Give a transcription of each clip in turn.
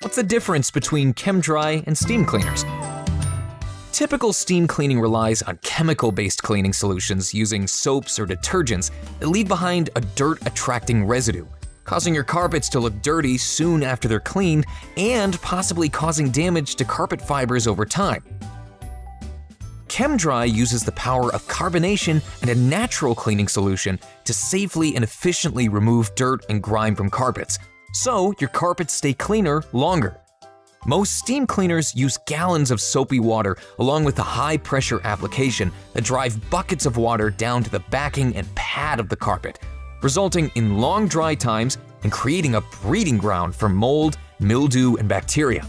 What's the difference between Chem-Dry and steam cleaners? Typical steam cleaning relies on chemical-based cleaning solutions using soaps or detergents that leave behind a dirt-attracting residue, causing your carpets to look dirty soon after they're cleaned and possibly causing damage to carpet fibers over time. Chem-Dry uses the power of carbonation and a natural cleaning solution to safely and efficiently remove dirt and grime from carpets, so your carpets stay cleaner longer. Most steam cleaners use gallons of soapy water along with a high-pressure application that drive buckets of water down to the backing and pad of the carpet, resulting in long dry times and creating a breeding ground for mold, mildew, and bacteria.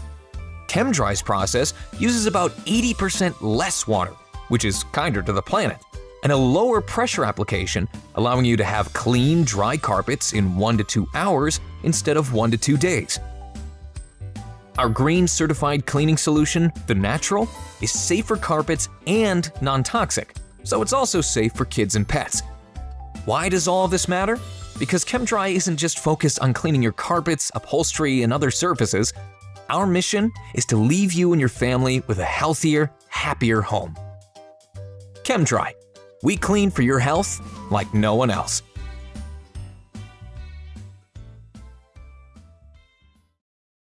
Chem-Dry's process uses about 80% less water, which is kinder to the planet, and a lower pressure application, allowing you to have clean, dry carpets in 1 to 2 hours instead of 1 to 2 days. Our green certified cleaning solution, The Natural, is safe for carpets and non-toxic, so it's also safe for kids and pets. Why does all of this matter? Because Chem-Dry isn't just focused on cleaning your carpets, upholstery, and other surfaces. Our mission is to leave you and your family with a healthier, happier home. Chem-Dry. We clean for your health like no one else.